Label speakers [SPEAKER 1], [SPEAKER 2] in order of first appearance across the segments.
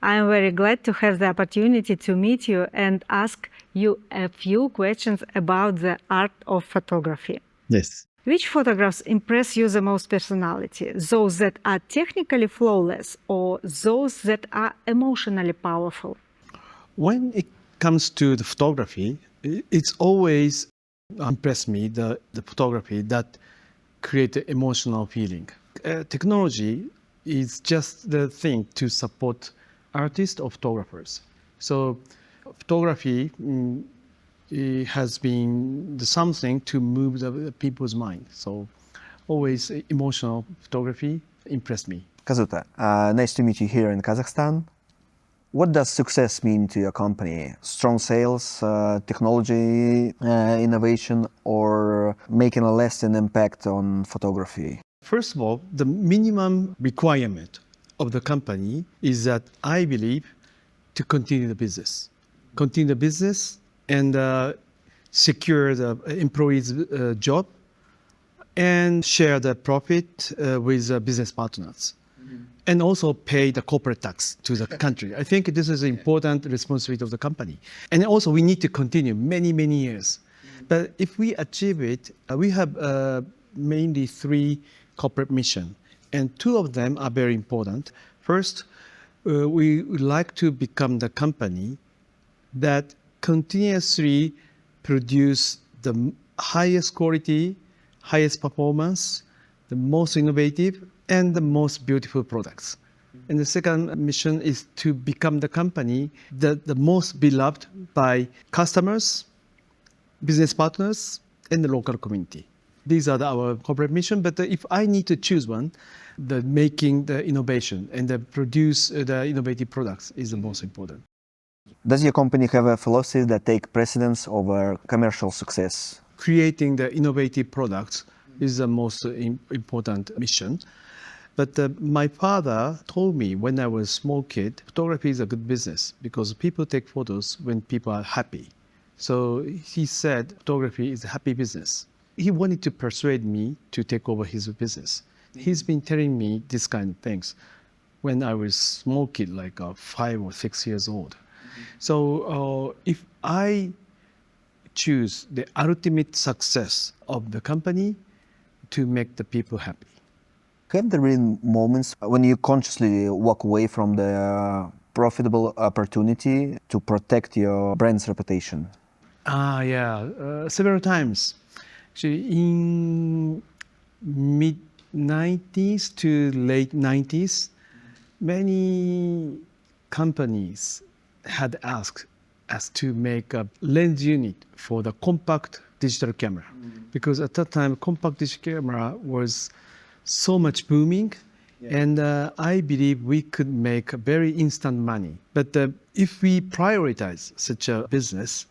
[SPEAKER 1] I am very glad to have the opportunity to meet you and ask you a few questions about the art of photography.
[SPEAKER 2] Yes.
[SPEAKER 1] Which photographs impress you the most personality? Those that are technically flawless or those that are emotionally powerful?
[SPEAKER 2] When it comes to the photography, it's always impressed me, the photography that create an emotional feeling. Technology is just the thing to support artists or photographers. So photography it has been something to move the people's mind. So always emotional photography impressed me.
[SPEAKER 3] Kazuto, nice to meet you here in Kazakhstan. What does success mean to your company? Strong sales, technology, innovation, or making a lasting impact on photography?
[SPEAKER 2] First of all, the minimum requirement of the company is that I believe to continue the business. Continue the business and secure the employees' job and share the profit with business partners. And also pay the corporate tax to the country. I think this is an important responsibility of the company. And also we need to continue many, many years. But if we achieve it, we have mainly three corporate missions. And two of them are very important. First, we would like to become the company that continuously produce the highest quality, highest performance, the most innovative, and the most beautiful products. And the second mission is to become the company that the most beloved by customers, business partners, and the local community. These are our corporate mission, but if I need to choose one, the making the innovation and the produce the innovative products is the most important.
[SPEAKER 3] Does your company have a philosophy that take precedence over commercial success?
[SPEAKER 2] Creating the innovative products is the most important mission. But my father told me when I was a small kid, photography is a good business because people take photos when people are happy. So he said photography is a happy business. He wanted to persuade me to take over his business. He's been telling me this kind of things when I was a small kid, like 5 or 6 years old. So if I choose the ultimate success of the company to make the people happy.
[SPEAKER 3] Have there been moments when you consciously walk away from the profitable opportunity to protect your brand's reputation?
[SPEAKER 2] Yeah, several times. Actually, in mid-90s to late 90s, many companies had asked us to make a lens unit for the compact digital camera. Because at that time, compact digital camera was so much booming, and I believe we could make very instant money. But if we prioritize such a business,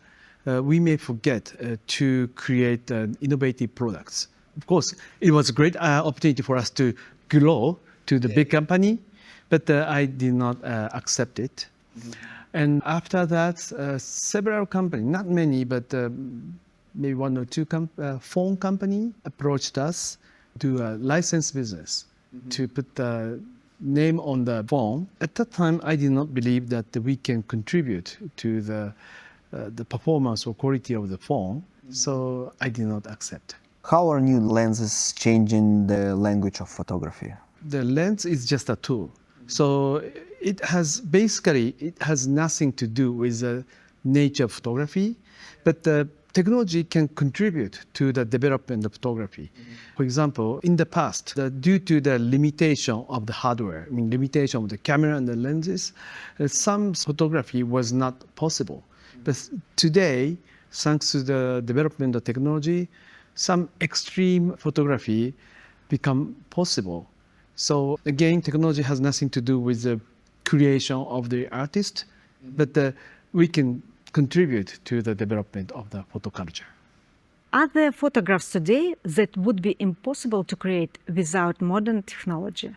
[SPEAKER 2] we may forget to create innovative products. Of course, it was a great opportunity for us to grow to the big company, but I did not accept it. And after that, several companies, not many, but maybe one or two phone company approached us to a license business to put the name on the phone. At that time, I did not believe that we can contribute to the performance or quality of the phone, so I did not accept.
[SPEAKER 3] How are new lenses changing the language of photography?
[SPEAKER 2] The lens is just a tool. So it has nothing to do with the nature of photography, but the technology can contribute to the development of photography. For example, in the past, due to the limitation of the hardware, limitation of the camera and the lenses, some photography was not possible. But today, thanks to the development of technology, some extreme photography become possible. So again, technology has nothing to do with the creation of the artist, but we can contribute to the development of the photo culture.
[SPEAKER 1] Are there photographs today that would be impossible to create without modern technology?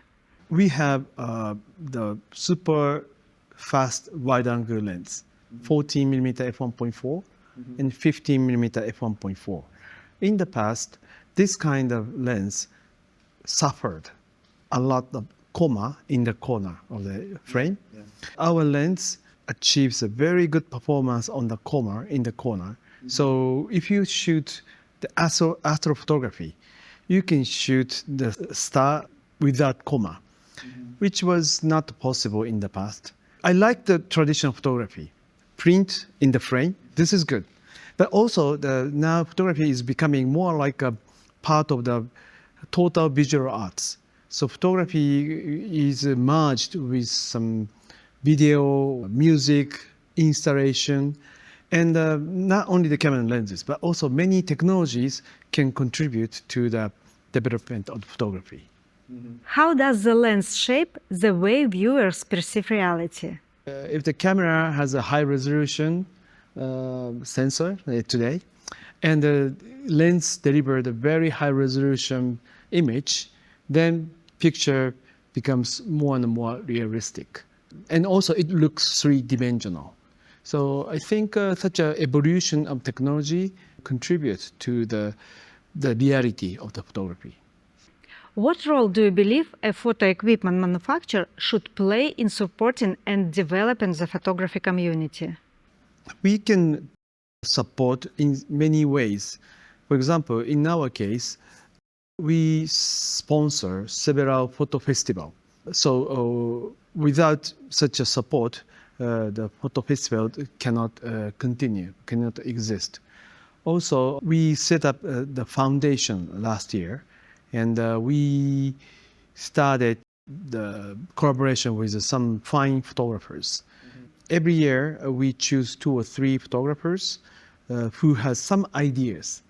[SPEAKER 2] We have the super fast wide-angle lens, 14mm f1.4 and 15mm f1.4. In the past, this kind of lens suffered a lot of comma in the corner of the frame. Our lens achieves a very good performance on the comma in the corner. So if you shoot the astrophotography, you can shoot the star without comma, which was not possible in the past. I like the traditional photography. Print in the frame, this is good. But also, now photography is becoming more like a part of the total visual arts. So photography is merged with some video, music, installation, and not only the camera and lenses, but also many technologies can contribute to the development of photography.
[SPEAKER 1] How does the lens shape the way viewers perceive reality?
[SPEAKER 2] If the camera has a high resolution sensor today, and the lens delivered a very high resolution image, then picture becomes more and more realistic. And also it looks three-dimensional. So I think such an evolution of technology contributes to the reality of the photography.
[SPEAKER 1] What role do you believe a photo equipment manufacturer should play in supporting and developing the photography community?
[SPEAKER 2] We can support in many ways. For example, in our case, we sponsor several photo festivals. So without such a support, the photo festival cannot continue, cannot exist. Also, we set up the foundation last year, and we started the collaboration with some fine photographers. Every year, we choose 2 or 3 photographers who has some ideas,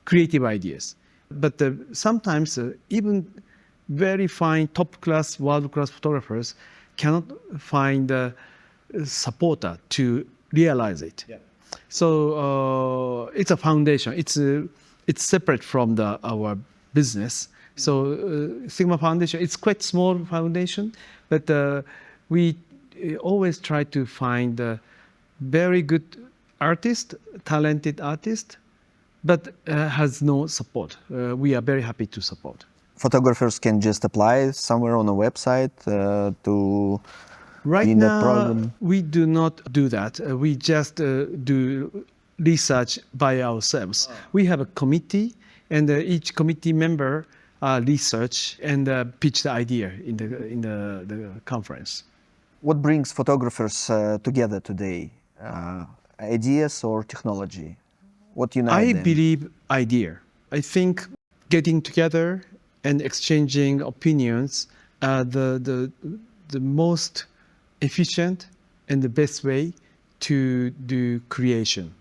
[SPEAKER 2] creative ideas. But sometimes even very fine, top-class, world-class photographers cannot find a supporter to realize it. Yeah. So it's a foundation. It's separate from our business. So Sigma Foundation, it's quite small foundation, but we always try to find a very good artist, talented artist, but has no support. We are very happy to support.
[SPEAKER 3] Photographers can just apply somewhere on a website to
[SPEAKER 2] Right
[SPEAKER 3] be in that
[SPEAKER 2] now,
[SPEAKER 3] program?
[SPEAKER 2] we do not do that. We just do research by ourselves. We have a committee, and each committee member research and pitch the idea in the conference.
[SPEAKER 3] What brings photographers together today? Ideas or technology? What unites
[SPEAKER 2] I
[SPEAKER 3] them?
[SPEAKER 2] believe idea. I think getting together and exchanging opinions are the most efficient and the best way to do creation.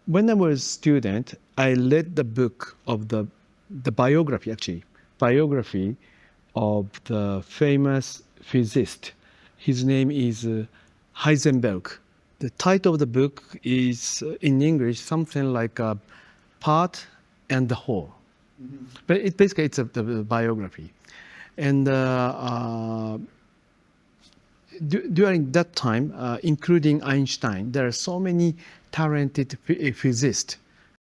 [SPEAKER 2] When I was a student, I read the book of the biography of the famous physicist. His name is Heisenberg. The title of the book is in English something like Part and the Whole. But it's a biography. And during that time, including Einstein, there are so many talented physicists,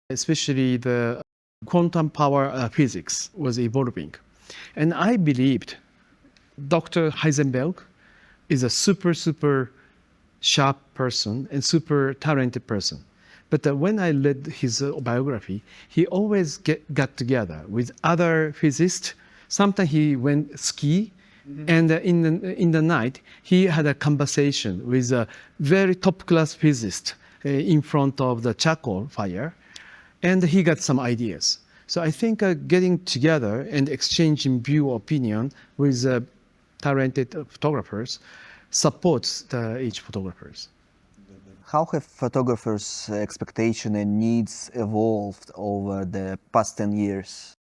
[SPEAKER 2] especially the quantum power physics was evolving. And I believed Dr. Heisenberg is a super sharp person and super talented person. But when I read his biography, he always got together with other physicists. Sometimes he went ski, and in the night, he had a conversation with a very top-class physicist in front of the charcoal fire, and he got some ideas. So I think getting together and exchanging view opinion with talented photographers supports each photographers.
[SPEAKER 3] How have photographers' expectation and needs evolved over the past 10 years?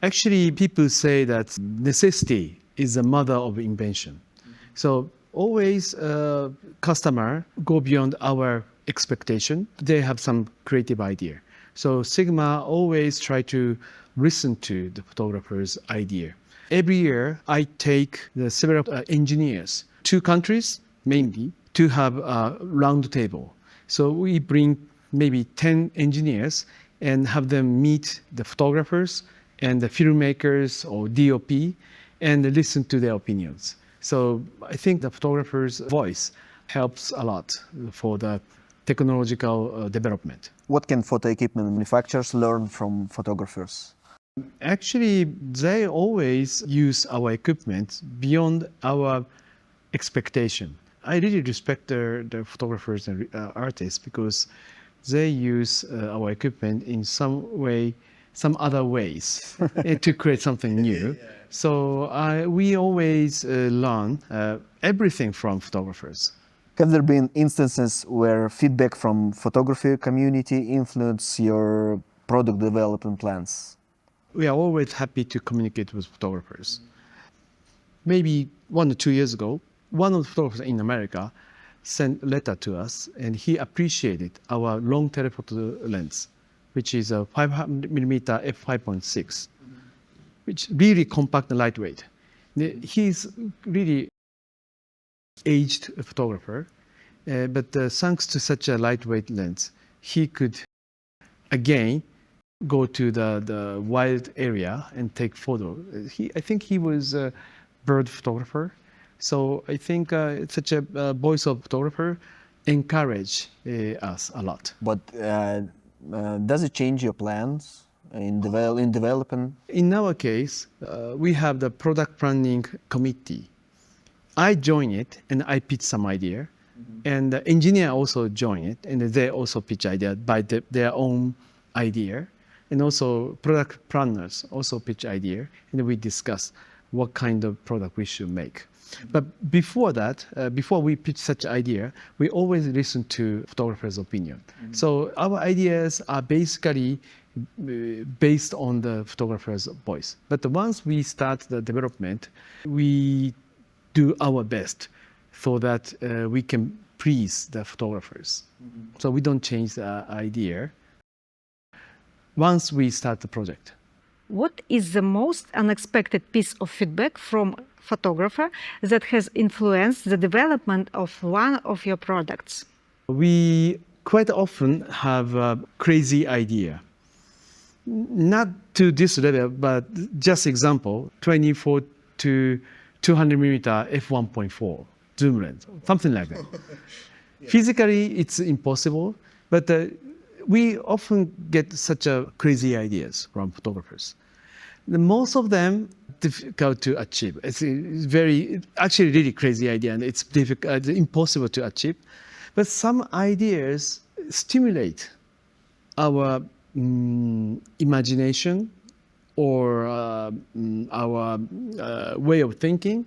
[SPEAKER 2] Actually, people say that necessity is the mother of invention. So always customer go beyond our expectation. They have some creative idea. So Sigma always try to listen to the photographer's idea. Every year, I take the several engineers, 2 countries mainly, to have a round table. So we bring maybe 10 engineers and have them meet the photographers and the filmmakers or DOP and listen to their opinions. So I think the photographer's voice helps a lot for the technological development.
[SPEAKER 3] What can photo equipment manufacturers learn from photographers?
[SPEAKER 2] Actually, they always use our equipment beyond our expectation. I really respect the photographers and artists because they use our equipment in some way, some other ways to create something new. So we always learn everything from photographers.
[SPEAKER 3] Have there been instances where feedback from photography community influence your product development plans?
[SPEAKER 2] We are always happy to communicate with photographers. Maybe 1 or 2 years ago, one of the photographers in America sent a letter to us, and he appreciated our long telephoto lens, which is a 500mm f5.6, which really compact and lightweight. He's really aged photographer, but thanks to such a lightweight lens, he could again go to the wild area and take photo. I think he was a bird photographer. So I think such a voice of photographer encourage us a lot.
[SPEAKER 3] But does it change your plans in development?
[SPEAKER 2] In our case, we have the product planning committee. I join it and I pitch some idea, and the engineer also join it and they also pitch idea by their own idea, and also product planners also pitch idea, and we discuss what kind of product we should make. But before that, before we pitch such idea, we always listen to photographers' opinion. So our ideas are basically based on the photographer's voice. But once we start the development, we do our best so that we can please the photographers. So we don't change the idea once we start the project.
[SPEAKER 1] What is the most unexpected piece of feedback from photographer that has influenced the development of one of your products?
[SPEAKER 2] We quite often have a crazy idea. Not to this level, but just example, 24 to 200mm f1.4 zoom lens, something like that. Physically, it's impossible, but we often get such crazy ideas from photographers. Most of them difficult to achieve. It's actually really crazy idea, and it's difficult, impossible to achieve. But some ideas stimulate our imagination or our way of thinking,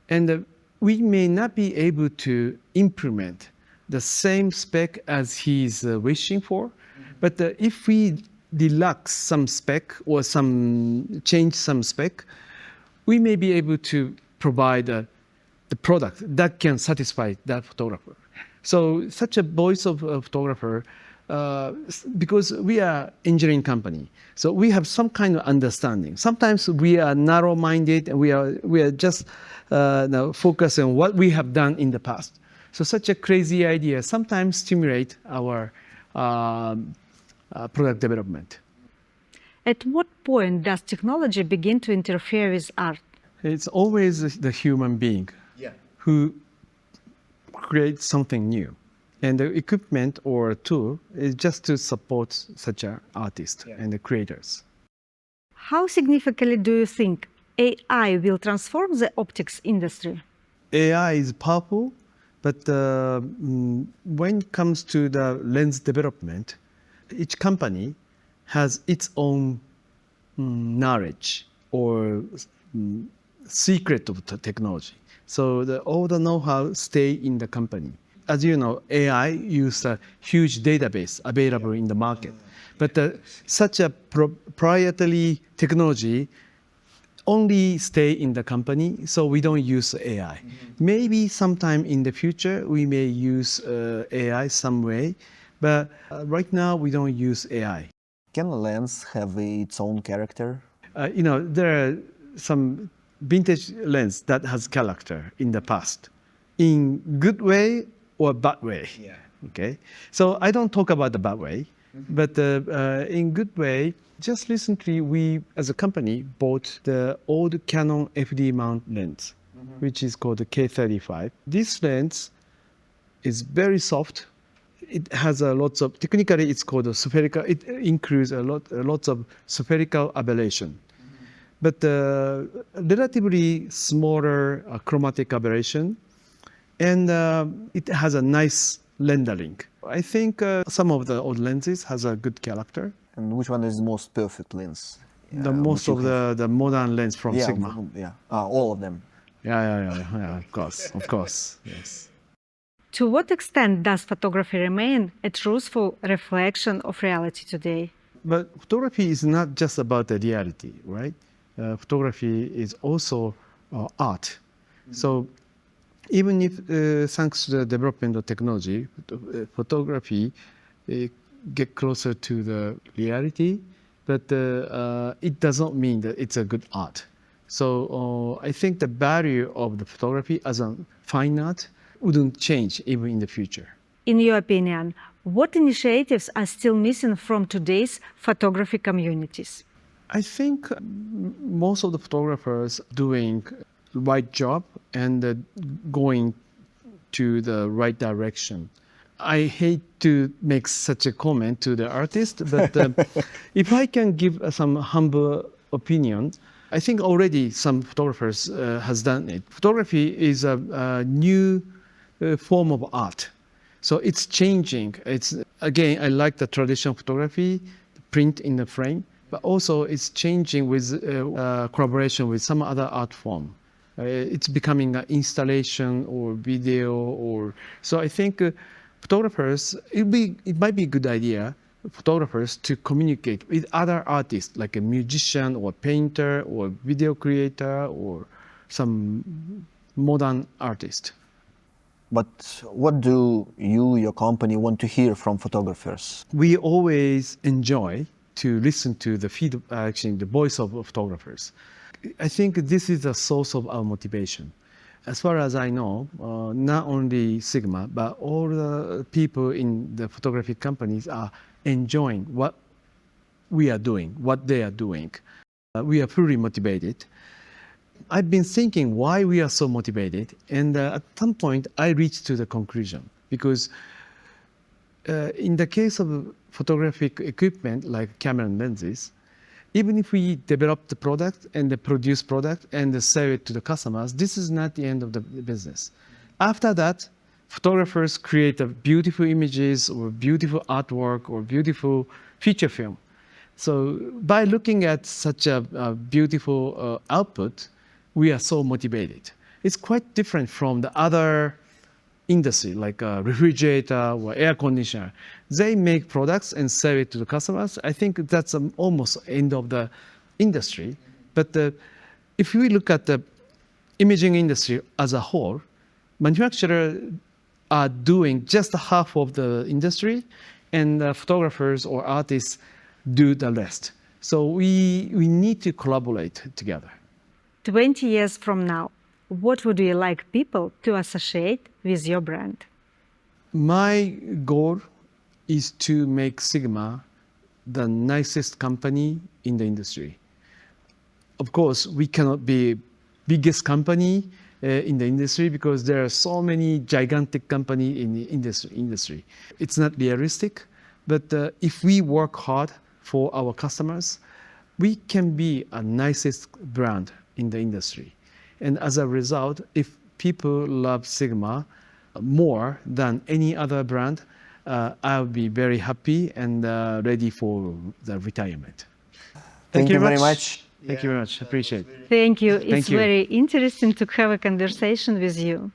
[SPEAKER 2] and we may not be able to implement the same spec as he's wishing for, but if we deluxe some spec or change some spec, we may be able to provide the product that can satisfy that photographer. So such a voice of a photographer, because we are engineering company, so we have some kind of understanding. Sometimes we are narrow-minded and we are just focused on what we have done in the past. So such a crazy idea sometimes stimulate our product development.
[SPEAKER 1] At what point does technology begin to interfere with art?
[SPEAKER 2] It's always the human being who creates something new. And the equipment or tool is just to support such an artist and the creators.
[SPEAKER 1] How significantly do you think AI will transform the optics industry?
[SPEAKER 2] AI is powerful, but when it comes to the lens development, each company has its own knowledge or secret of the technology. So all the know-how stay in the company. As you know, AI uses a huge database available in the market. But such a proprietary technology only stay in the company, so we don't use AI. Maybe sometime in the future, we may use AI some way, but right now we don't use AI.
[SPEAKER 3] Can a lens have its own character?
[SPEAKER 2] There are some vintage lens that has character in the past, in good way or bad way. Okay, so I don't talk about the bad way. But in good way, just recently we, as a company, bought the old Canon FD mount lens, which is called the K35. This lens is very soft. It has lots of, technically it's called a spherical, it includes lots of spherical aberration. But relatively smaller chromatic aberration, and it has a nice rendering. I think some of the old lenses has a good character.
[SPEAKER 3] And which one is the most perfect lens?
[SPEAKER 2] The most
[SPEAKER 3] which
[SPEAKER 2] of
[SPEAKER 3] you have?
[SPEAKER 2] the modern lens from
[SPEAKER 3] Yeah,
[SPEAKER 2] Sigma.
[SPEAKER 3] yeah, all of them.
[SPEAKER 2] Yeah, of course, yes.
[SPEAKER 1] To what extent does photography remain a truthful reflection of reality today?
[SPEAKER 2] But photography is not just about the reality, right? Photography is also art. So even if, thanks to the development of technology, photography get closer to the reality, but it doesn't mean that it's a good art. So I think the value of the photography as a fine art wouldn't change even in the future.
[SPEAKER 1] In your opinion, what initiatives are still missing from today's photography communities?
[SPEAKER 2] I think most of the photographers doing the right job and going to the right direction. I hate to make such a comment to the artist, but if I can give some humble opinion, I think already some photographers has done it. Photography is a new form of art. So it's changing. It's again, I like the traditional photography, the print in the frame, but also it's changing with collaboration with some other art form. It's becoming an installation or video or so. I think photographers. It might be a good idea photographers to communicate with other artists like a musician or painter or video creator or some modern artist.
[SPEAKER 3] But what do you, your company, want to hear from photographers?
[SPEAKER 2] We always enjoy to listen to the voice of photographers. I think this is a source of our motivation. As far as I know, not only Sigma, but all the people in the photography companies are enjoying what we are doing, what they are doing. We are fully motivated. I've been thinking why we are so motivated, and at some point I reached to the conclusion because in the case of photographic equipment like camera and lenses, even if we develop the product and produce product and sell it to the customers, this is not the end of the business. After that, photographers create beautiful images or beautiful artwork or beautiful feature film. So by looking at such a beautiful output, we are so motivated. It's quite different from the other industry like a refrigerator or air conditioner. They make products and sell it to the customers. I think that's almost end of the industry. But if we look at the imaging industry as a whole, manufacturers are doing just half of the industry, and photographers or artists do the rest. So we need to collaborate together.
[SPEAKER 1] 20 years from now, what would you like people to associate with your brand?
[SPEAKER 2] My goal is to make Sigma the nicest company in the industry. Of course, we cannot be biggest company in the industry because there are so many gigantic companies in the industry. It's not realistic, but if we work hard for our customers, we can be a nicest brand in the industry. And as a result, if people love Sigma more than any other brand, I'll be very happy and ready for the retirement.
[SPEAKER 3] Thank you very much.
[SPEAKER 2] Thank you very much. Appreciate it.
[SPEAKER 1] Thank you. It's
[SPEAKER 2] you.
[SPEAKER 1] very interesting to have a conversation with you.